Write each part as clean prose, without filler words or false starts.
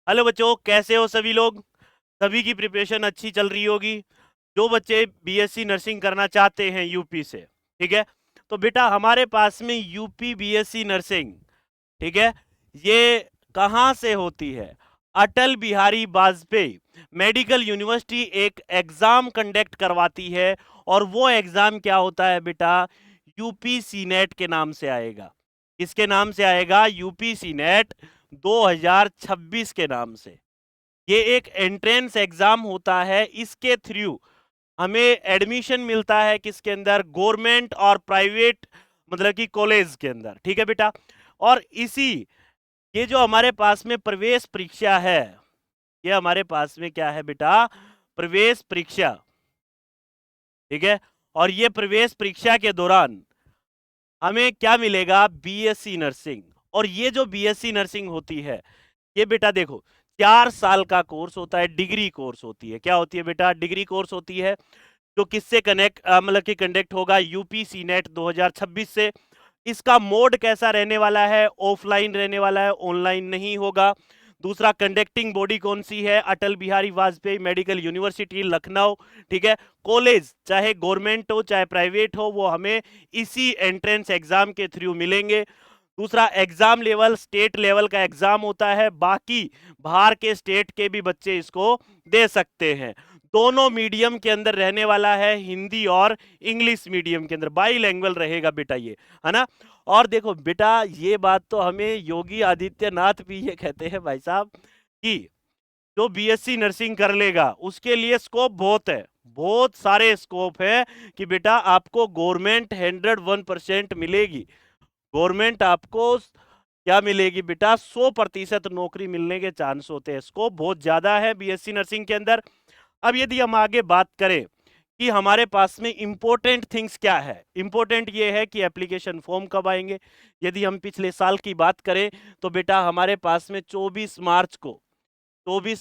Hello बच्चों, कैसे हो सभी लोग। सभी की प्रिपरेशन अच्छी चल रही होगी। जो बच्चे बीएससी नर्सिंग करना चाहते हैं यूपी से, ठीक है, तो बेटा हमारे पास में यूपी बीएससी नर्सिंग, ठीक है, ये कहाँ से होती है? अटल बिहारी वाजपेयी मेडिकल यूनिवर्सिटी एक एग्जाम कंडक्ट करवाती है, और वो एग्जाम क्या होता है बेटा? यूपी सीनेट के नाम से आएगा। किसके नाम से आएगा? यूपी सीनेट 2026 के नाम से। ये एक एंट्रेंस एग्जाम होता है, इसके थ्रू हमें एडमिशन मिलता है किसके अंदर? गवर्नमेंट और प्राइवेट, मतलब कि कॉलेज के अंदर, ठीक है बेटा। और इसी ये जो हमारे पास में प्रवेश परीक्षा है, ये हमारे पास में क्या है बेटा? प्रवेश परीक्षा, ठीक है। और ये प्रवेश परीक्षा के दौरान हमें क्या मिलेगा? BSc nursing. और ये जो बीएससी नर्सिंग होती है, ये बेटा देखो 4 साल का कोर्स होता है, डिग्री कोर्स होती है। क्या होती है बेटा? डिग्री कोर्स होती है, जो किससे कनेक्ट मतलब कि कंडक्ट होगा? यूपी सीनेट 2026 से। इसका मोड कैसा रहने वाला है? ऑफलाइन रहने वाला है, ऑनलाइन नहीं होगा। दूसरा, कंडक्टिंग बॉडी कौन सी है? अटल बिहारी वाजपेयी मेडिकल यूनिवर्सिटी लखनऊ, ठीक है। कॉलेज चाहे गवर्नमेंट हो चाहे प्राइवेट हो, वो हमें इसी एंट्रेंस एग्जाम के थ्रू मिलेंगे। दूसरा, एग्जाम लेवल स्टेट लेवल का एग्जाम होता है, बाकी बाहर के स्टेट के भी बच्चे इसको दे सकते हैं। दोनों मीडियम के अंदर रहने वाला है, हिंदी और इंग्लिश मीडियम के अंदर, बाईलैंग्वेज रहेगा बेटा ये, है ना। और देखो बेटा, ये बात तो हमें योगी आदित्यनाथ भी ये कहते हैं भाई साहब कि जो बीएससी नर्सिंग कर लेगा उसके लिए स्कोप बहुत है, बहुत सारे स्कोप है कि बेटा आपको गवर्नमेंट 101% मिलेगी। गवर्नमेंट आपको क्या मिलेगी बेटा? 100% नौकरी मिलने के चांस होते हैं। स्कोप बहुत ज्यादा है बीएससी नर्सिंग के अंदर। अब यदि हम आगे बात करें कि हमारे पास में इंपॉर्टेंट थिंग्स क्या है, इंपॉर्टेंट ये है कि एप्लीकेशन फॉर्म कब आएंगे। यदि हम पिछले साल की बात करें तो बेटा हमारे पास में 24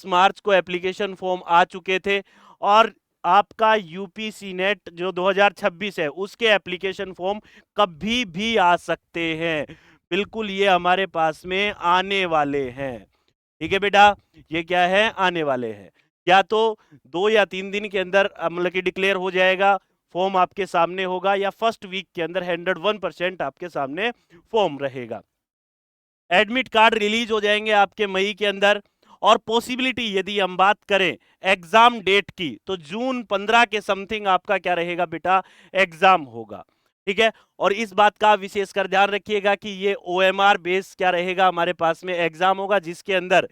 मार्च को एप्लीकेशन फॉर्म आ चुके थे। और आपका यूपी सीनेट जो 2026 है उसके एप्लीकेशन फॉर्म कभी भी आ सकते हैं। बिल्कुल, ये हमारे पास में आने वाले हैं, ठीक है बेटा। ये क्या है? आने वाले हैं। या तो 2 या 3 दिन के अंदर मतलब कि डिक्लेयर हो जाएगा, फॉर्म आपके सामने होगा, या फर्स्ट वीक के अंदर 101% आपके सामने फॉर्म रहेगा। एडमिट कार्ड रिलीज हो जाएंगे आपके मई के अंदर। और पॉसिबिलिटी यदि हम बात करें एग्जाम डेट की, तो जून 15 के समथिंग आपका क्या रहेगा बेटा? एग्जाम होगा, ठीक है। और इस बात का विशेषकर ध्यान रखिएगा कि ये ओएमआर बेस क्या रहेगा? हमारे पास में एग्जाम होगा जिसके अंदर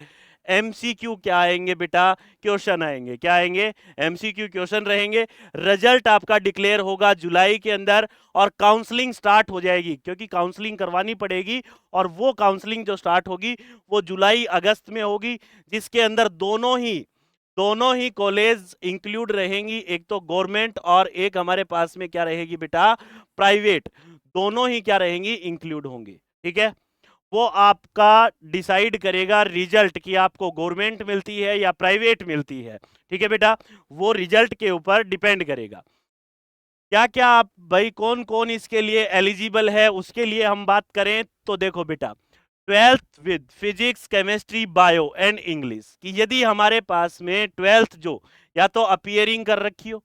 एमसीक्यू क्या आएंगे बेटा? क्वेश्चन आएंगे। क्या आएंगे? एमसीक्यू क्वेश्चन रहेंगे। रिजल्ट आपका डिक्लेयर होगा जुलाई के अंदर, और काउंसलिंग स्टार्ट हो जाएगी, क्योंकि काउंसलिंग करवानी पड़ेगी। और वो काउंसलिंग जो स्टार्ट होगी वो जुलाई अगस्त में होगी, जिसके अंदर दोनों ही कॉलेज इंक्लूड रहेंगी। एक तो गवर्नमेंट और एक हमारे पास में क्या रहेगी बेटा? प्राइवेट। दोनों ही क्या रहेंगी? इंक्लूड होंगी, ठीक है। वो आपका डिसाइड करेगा रिजल्ट कि आपको गवर्नमेंट मिलती है या प्राइवेट मिलती है, ठीक है बेटा। वो रिजल्ट के ऊपर डिपेंड करेगा। क्या क्या आप भाई कौन कौन इसके लिए एलिजिबल है, उसके लिए हम बात करें तो देखो बेटा, 12th with physics chemistry bio and English कि यदि हमारे पास में 12th जो या तो अपियरिंग कर रखी हो,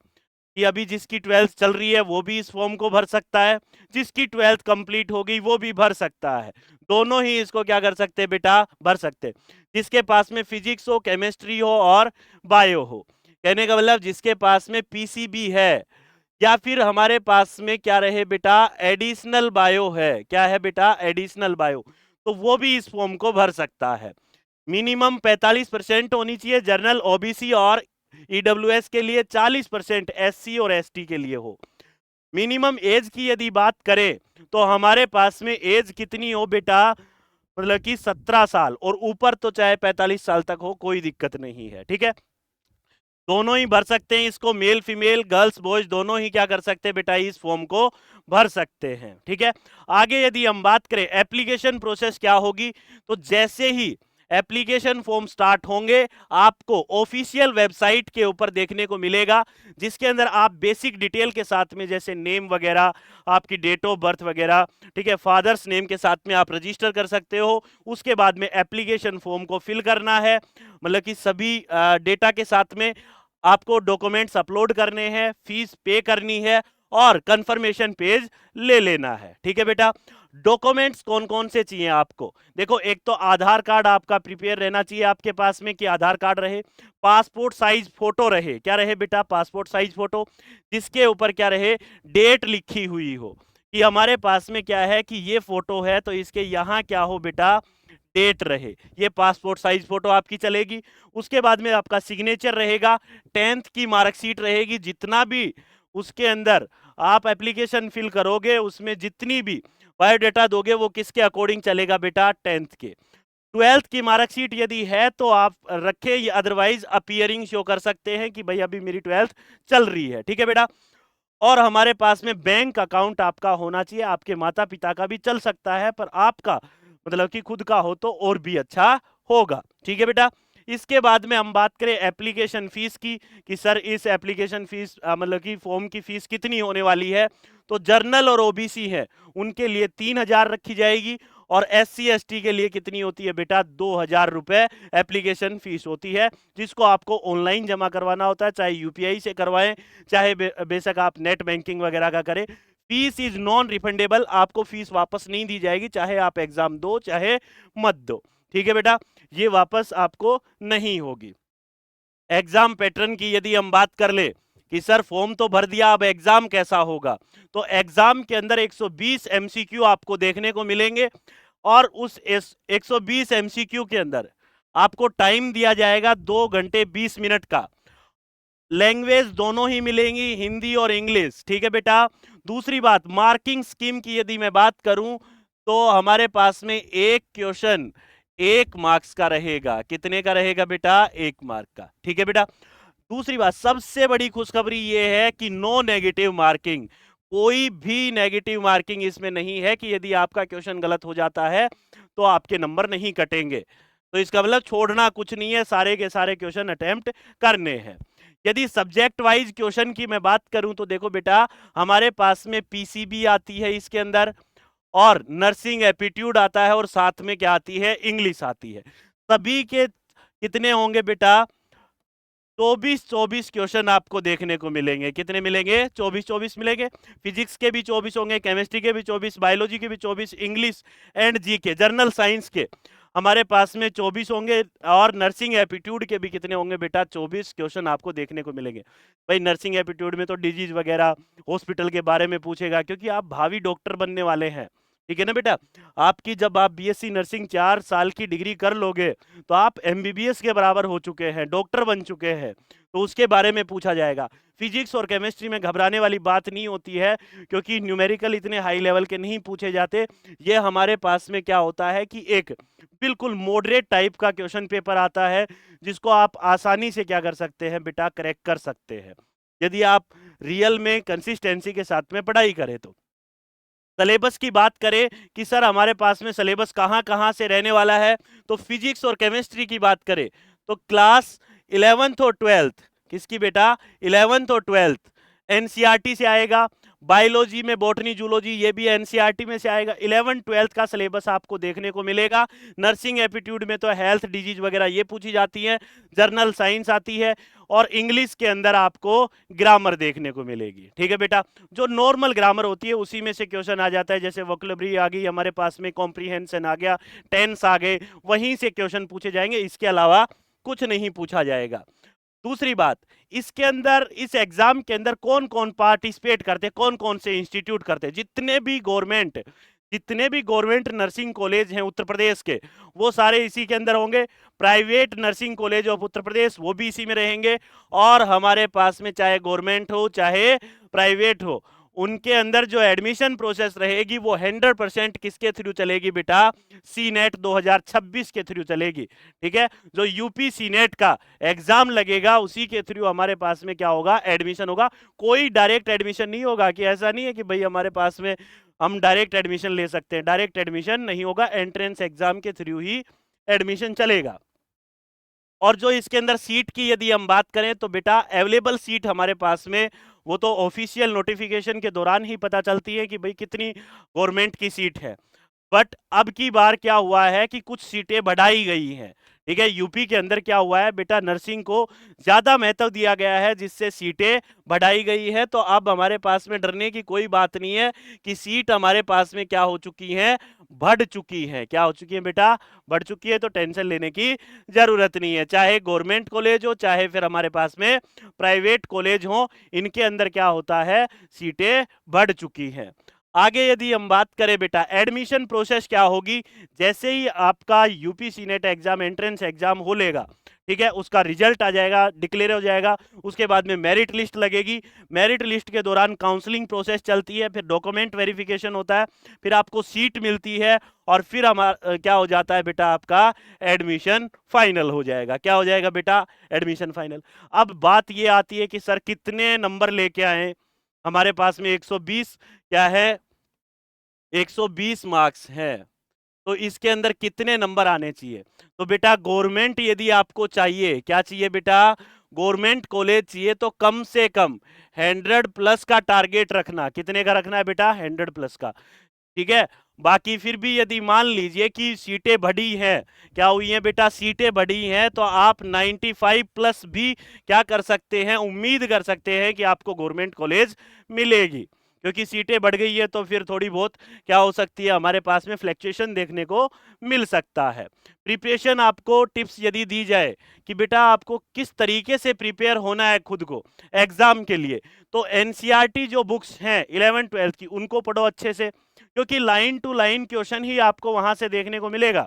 कि अभी जिसकी 12th चल रही है वो भी इस फॉर्म को भर सकता है, जिसकी 12th कंप्लीट हो गई वो भी भर सकता है। दोनों ही इसको क्या कर सकते हैं बेटा? भर सकते हैं। जिसके पास में फिजिक्स हो, केमिस्ट्री हो और बायो हो, कहने का मतलब जिसके पास में पीसीबी है, या फिर हमारे पास में क्या रहे बेटा? एडिशनल बायो है। क्या है बेटा? एडिशनल बायो, तो वो भी इस फॉर्म को भर सकता है। मिनिमम 45% होनी चाहिए जनरल ओबीसी, और ईडब्ल्यूएस के लिए 40%, एससी और एसटी के लिए हो। मिनिमम एज की यदि बात करें तो हमारे पास में एज कितनी हो बेटा? मतलब कि 17 साल, और ऊपर तो चाहे 45 साल तक हो, कोई दिक्कत नहीं है, ठीक है। दोनों ही भर सकते हैं इसको, मेल फीमेल गर्ल्स बॉयज दोनों ही क्या कर सकते हैं बेटा? इस फॉर्म को भर सकते हैं, ठीक है। आगे यदि हम बात करें एप्लीकेशन प्रोसेस क्या होगी, तो जैसे ही एप्लीकेशन फॉर्म स्टार्ट होंगे, आपको ऑफिशियल वेबसाइट के ऊपर देखने को मिलेगा, जिसके अंदर आप बेसिक डिटेल के साथ में जैसे नेम वगैरह, आपकी डेट ऑफ बर्थ वगैरह, ठीक है, फादर्स नेम के साथ में आप रजिस्टर कर सकते हो। उसके बाद में एप्लीकेशन फॉर्म को फिल करना है, मतलब कि सभी डेटा के साथ में आपको डॉक्यूमेंट्स अपलोड करने हैं, फीस पे करनी है और कंफर्मेशन पेज ले लेना है। ठीक है बेटा, डॉक्यूमेंट्स कौन कौन से चाहिए आपको? देखो, एक तो आधार कार्ड आपका प्रिपेयर रहना चाहिए आपके पास में, कि आधार कार्ड रहे, पासपोर्ट साइज फोटो रहे, क्या रहे बेटा? पासपोर्ट साइज फोटो, जिसके ऊपर क्या रहे? डेट लिखी हुई हो, कि हमारे पास में क्या है कि ये फोटो है तो इसके यहां क्या हो बेटा? डेट रहे। ये पासपोर्ट साइज फोटो आपकी चलेगी। उसके बाद में आपका सिग्नेचर रहेगा, 10th की मार्कशीट रहेगी, जितना भी उसके अंदर आप एप्लीकेशन फिल करोगे उसमें जितनी भी बायोडेटा दोगे वो किसके अकॉर्डिंग चलेगा बेटा? 10th के। 12th की मार्कशीट यदि है तो आप रखे, अदरवाइज अपीयरिंग शो कर सकते हैं कि भाई अभी मेरी 12th चल रही है। ठीक है बेटा, और हमारे पास में बैंक अकाउंट आपका होना चाहिए, आपके माता पिता का भी चल सकता है, पर आपका मतलब कि खुद का हो तो और भी अच्छा होगा। ठीक है बेटा, इसके बाद में हम बात करें एप्लीकेशन फीस की, कि सर इस एप्लीकेशन फीस मतलब कि फॉर्म की फीस कितनी होने वाली है? तो जर्नल और ओबीसी है उनके लिए 3,000 रखी जाएगी, और SC ST के लिए कितनी होती है बेटा? 2,000 रुपए एप्लीकेशन फीस होती है, जिसको आपको ऑनलाइन जमा करवाना होता है, चाहे यूपीआई से करवाएं, चाहे बेशक आप नेट बैंकिंग वगैरह का करें। फीस इज नॉन रिफंडेबल, आपको फीस वापस नहीं दी जाएगी, चाहे आप एग्जाम दो चाहे मत दो। ठीक है बेटा, ये वापस आपको नहीं होगी। एग्जाम पैटर्न की यदि हम बात कर ले कि सर फॉर्म तो भर दिया, अब एग्जाम कैसा होगा? तो एग्जाम के अंदर 120 MCQ आपको देखने को मिलेंगे, और उस 120 MCQ के अंदर आपको टाइम दिया जाएगा 2 घंटे 20 मिनट का। लैंग्वेज दोनों ही मिलेंगी, हिंदी और इंग्लिश। ठीक है बेटा, दूसरी बात, मार्किंग स्कीम की यदि मैं बात करूं तो हमारे पास में एक क्वेश्चन 1 मार्क्स का रहेगा। कितने का रहेगा बेटा? 1 मार्क का। ठीक है बेटा, दूसरी बात, सबसे बड़ी खुशखबरी यह है कि नो नेगेटिव मार्किंग, कोई भी नेगेटिव मार्किंग इसमें नहीं है, कि यदि आपका क्वेश्चन गलत हो जाता है तो आपके नंबर नहीं कटेंगे। तो इसका मतलब छोड़ना कुछ नहीं है, सारे के सारे क्वेश्चन अटेम्प्ट करने हैं। यदि सब्जेक्ट वाइज क्वेश्चन की मैं बात करूं तो देखो बेटा, हमारे पास में पीसीबी आती है इसके अंदर, और नर्सिंग एप्टीट्यूड आता है, और साथ में क्या आती है? इंग्लिश आती है। सभी के कितने होंगे बेटा? 24 क्वेश्चन आपको देखने को मिलेंगे। कितने मिलेंगे? 24 मिलेंगे। फिजिक्स के भी 24 होंगे, केमिस्ट्री के भी 24, बायोलॉजी के भी 24, English and GK general science के हमारे पास में 24 होंगे, और नर्सिंग एप्टीट्यूड के भी कितने होंगे बेटा? 24 क्वेश्चन आपको देखने को मिलेंगे। भाई नर्सिंग एप्टीट्यूड में तो डिजीज वगैरह, हॉस्पिटल के बारे में पूछेगा, क्योंकि आप भावी डॉक्टर बनने वाले हैं। ठीक है ना बेटा, आपकी जब आप बीएससी नर्सिंग 4 साल की डिग्री कर लोगे तो आप एमबीबीएस के बराबर हो चुके हैं, डॉक्टर बन चुके हैं, तो उसके बारे में पूछा जाएगा। फिजिक्स और केमिस्ट्री में घबराने वाली बात नहीं होती है, क्योंकि न्यूमेरिकल इतने हाई लेवल के नहीं पूछे जाते। ये हमारे पास में क्या होता है कि एक बिल्कुल मॉडरेट टाइप का क्वेश्चन पेपर आता है, जिसको आप आसानी से क्या कर सकते हैं बेटा? करेक्ट कर सकते हैं, यदि आप रियल में कंसिस्टेंसी के साथ में पढ़ाई करें तो। सिलेबस की बात करें कि सर हमारे पास में सिलेबस कहां कहां से रहने वाला है, तो फिजिक्स और केमिस्ट्री की बात करें तो क्लास 11th और 12th, किसकी बेटा? 11th और 12th एनसीईआरटी से आएगा। बायोलॉजी में बॉटनी जूलॉजी, ये भी एनसीईआरटी में से आएगा। 11th 12th का सिलेबस आपको देखने को मिलेगा। नर्सिंग एप्टीट्यूड में तो हेल्थ डिजीज वगैरह ये पूछी जाती है, जर्नल साइंस आती है, और इंग्लिश के अंदर आपको ग्रामर देखने को मिलेगी। ठीक है बेटा, जो नॉर्मल ग्रामर होती है उसी में से क्वेश्चन आ जाता है, जैसे वोकैबुलरी आ गई हमारे पास में, कॉम्प्रीहेंशन आ गया, टेंस आ गए, वहीं से क्वेश्चन पूछे जाएंगे, इसके अलावा कुछ नहीं पूछा जाएगा। दूसरी बात, इसके अंदर, इस एग्जाम के अंदर कौन कौन पार्टिसिपेट करते हैं, कौन कौन से इंस्टीट्यूट करते हैं? जितने भी गवर्नमेंट नर्सिंग कॉलेज हैं उत्तर प्रदेश के, वो सारे इसी के अंदर होंगे। Private nursing college of Uttar Pradesh, वो भी इसी में रहेंगे। और हमारे पास में चाहे गवर्नमेंट हो चाहे प्राइवेट हो, उनके अंदर जो एडमिशन प्रोसेस रहेगी वो 100% किसके थ्रू चलेगी बेटा? सी नेट 2026 के थ्रू चलेगी। ठीक है, जो यूपी सी नेट का एग्जाम लगेगा उसी के थ्रू हमारे पास में क्या होगा? एडमिशन होगा। कोई डायरेक्ट एडमिशन नहीं होगा, कि ऐसा नहीं है कि भाई हमारे पास में हम डायरेक्ट एडमिशन ले सकते हैं, डायरेक्ट एडमिशन नहीं होगा, एंट्रेंस एग्जाम के थ्रू ही एडमिशन चलेगा। और जो इसके अंदर सीट की यदि हम बात करें तो बेटा अवेलेबल सीट हमारे पास में वो तो ऑफिशियल नोटिफिकेशन के दौरान ही पता चलती है कि भाई कितनी गवर्नमेंट की सीट है। बट अब की बार क्या हुआ है कि कुछ सीटें बढ़ाई गई हैं। ठीक है, यूपी के अंदर क्या हुआ है बेटा, नर्सिंग को ज्यादा महत्व दिया गया है जिससे सीटें बढ़ाई गई है। तो अब हमारे पास में डरने की कोई बात नहीं है कि सीट हमारे पास में क्या हो चुकी है, बढ़ चुकी है। क्या हो चुकी है बेटा, बढ़ चुकी है। तो टेंशन लेने की जरूरत नहीं है, चाहे गवर्नमेंट कॉलेज हो चाहे फिर हमारे पास में प्राइवेट कॉलेज हो, इनके अंदर क्या होता है, सीटें बढ़ चुकी हैं। आगे यदि हम बात करें बेटा, एडमिशन प्रोसेस क्या होगी, जैसे ही आपका UPC net exam entrance exam हो लेगा, ठीक है, उसका रिजल्ट आ जाएगा, डिक्लेयर हो जाएगा, उसके बाद में मेरिट लिस्ट लगेगी। मेरिट लिस्ट के दौरान काउंसलिंग प्रोसेस चलती है, फिर डॉक्यूमेंट वेरिफिकेशन होता है, फिर आपको सीट मिलती है, और फिर हमारा क्या हो जाता है बेटा, आपका एडमिशन फाइनल हो जाएगा। क्या हो जाएगा बेटा, एडमिशन फाइनल। अब बात ये आती है कि सर कितने नंबर लेके आए, हमारे पास में 120 क्या है, 120 मार्क्स है, तो इसके अंदर कितने नंबर आने चाहिए। तो बेटा गवर्नमेंट यदि आपको चाहिए, क्या चाहिए बेटा, गवर्नमेंट कॉलेज चाहिए, तो कम से कम 100 प्लस का टारगेट रखना। कितने का रखना है बेटा, 100 प्लस का। ठीक है, बाकी फिर भी यदि मान लीजिए कि सीटें बढ़ी हैं, क्या हुई हैं बेटा, सीटें बढ़ी हैं, तो आप 95 प्लस भी क्या कर सकते हैं, उम्मीद कर सकते हैं कि आपको गवर्नमेंट कॉलेज मिलेगी। क्योंकि सीटें बढ़ गई है तो फिर थोड़ी बहुत क्या हो सकती है, हमारे पास में फ्लैक्चुएशन देखने को मिल सकता है। प्रिपरेशन आपको टिप्स यदि दी जाए कि बेटा आपको किस तरीके से प्रिपेयर होना है खुद को एग्जाम के लिए, तो एनसीईआरटी जो बुक्स हैं 11 12 की, उनको पढ़ो अच्छे से, क्योंकि लाइन टू लाइन क्वेश्चन ही आपको वहां से देखने को मिलेगा।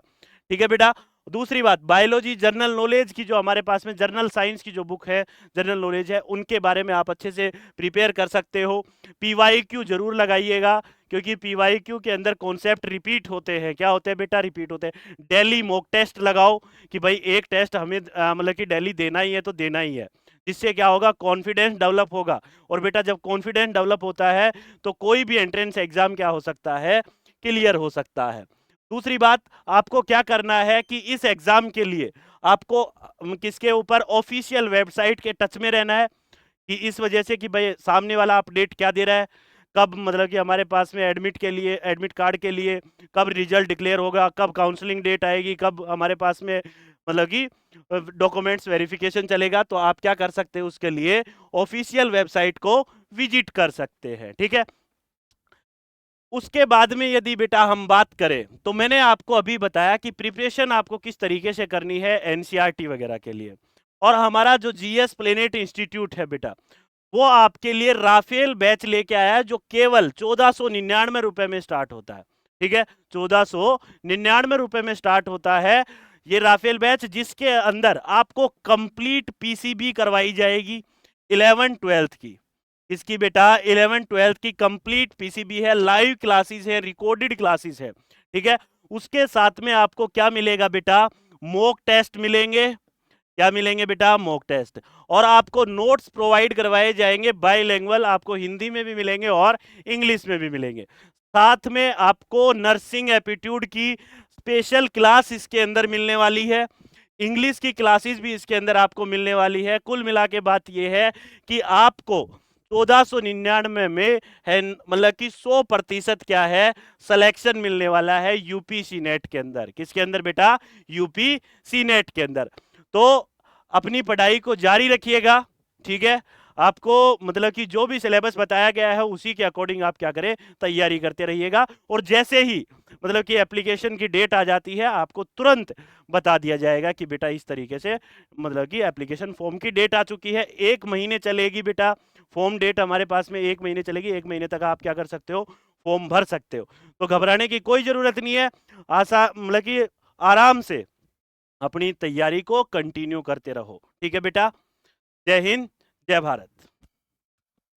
ठीक है बेटा। दूसरी बात, बायोलॉजी जनरल नॉलेज की जो हमारे पास में जनरल साइंस की जो बुक है, जनरल नॉलेज है, उनके बारे में आप अच्छे से प्रिपेयर कर सकते हो। पीवाईक्यू जरूर लगाइएगा, क्योंकि पीवाईक्यू के अंदर कॉन्सेप्ट रिपीट होते हैं। क्या होते हैं बेटा, रिपीट होते हैं। डेली मॉक टेस्ट लगाओ कि भाई एक टेस्ट हमें मतलब कि डेली देना ही है तो देना ही है, जिससे क्या होगा, कॉन्फिडेंस डेवलप होगा। और बेटा जब कॉन्फिडेंस डेवलप होता है तो कोई भी एंट्रेंस एग्जाम क्या हो सकता है, क्लियर हो सकता है। दूसरी बात, आपको क्या करना है कि इस एग्जाम के लिए आपको किसके ऊपर, ऑफिशियल वेबसाइट के टच में रहना है, कि इस वजह से कि भाई सामने वाला अपडेट क्या दे रहा है, कब मतलब कि हमारे पास में एडमिट के लिए, एडमिट कार्ड के लिए कब रिजल्ट डिक्लेयर होगा, कब काउंसलिंग डेट आएगी, कब हमारे पास में मतलब कि डॉक्यूमेंट्स वेरिफिकेशन चलेगा। तो आप क्या कर सकते हैं, उसके लिए ऑफिशियल वेबसाइट को विजिट कर सकते हैं। ठीक है। उसके बाद में यदि बेटा हम बात करें, तो मैंने आपको अभी बताया कि प्रिपरेशन आपको किस तरीके से करनी है एनसीईआरटी वगैरह के लिए। और हमारा जो जीएस प्लेनेट इंस्टीट्यूट है बेटा, वो आपके लिए राफेल बैच लेके आया है, जो केवल 1499 रुपए में स्टार्ट होता है। ठीक है, 1499 रुपए में स्टार्ट होता है ये राफेल बैच, जिसके अंदर आपको कंप्लीट पीसीबी करवाई जाएगी 11 12 की। इसकी बेटा 11 12 की कंप्लीट पीसीबी है, लाइव क्लासेस है, रिकॉर्डेड क्लासेस है। ठीक है, उसके साथ में आपको क्या मिलेगा बेटा, मॉक टेस्ट मिलेंगे। क्या मिलेंगे बेटा, मॉक टेस्ट। और आपको नोट्स प्रोवाइड करवाए जाएंगे बाईलैंग्वेज, आपको हिंदी में भी मिलेंगे और इंग्लिश में भी मिलेंगे। साथ में आपको नर्सिंग एप्टीट्यूड की स्पेशल क्लास इसके अंदर मिलने वाली है, इंग्लिश की क्लासेस भी इसके अंदर आपको मिलने वाली है। कुल मिला के बात यह है कि आपको 1499 में है, मतलब कि 100% क्या है, सिलेक्शन मिलने वाला है यूपीसी नेट के अंदर। किसके अंदर बेटा, यूपीसी नेट के अंदर। तो अपनी पढ़ाई को जारी रखिएगा। ठीक है, आपको मतलब कि जो भी सिलेबस बताया गया है उसी के अकॉर्डिंग आप क्या करें, तैयारी करते रहिएगा। और जैसे ही मतलब कि एप्लीकेशन की डेट आ जाती है, आपको तुरंत बता दिया जाएगा कि बेटा इस तरीके से मतलब कि एप्लीकेशन फॉर्म की डेट आ चुकी है। 1 महीने चलेगी बेटा फॉर्म डेट, हमारे पास में 1 महीने चलेगी। 1 महीने तक आप क्या कर सकते हो, फॉर्म भर सकते हो। तो घबराने की कोई जरूरत नहीं है, आशा मतलब कि आराम से अपनी तैयारी को कंटिन्यू करते रहो। ठीक है बेटा, जय हिंद, जय भारत।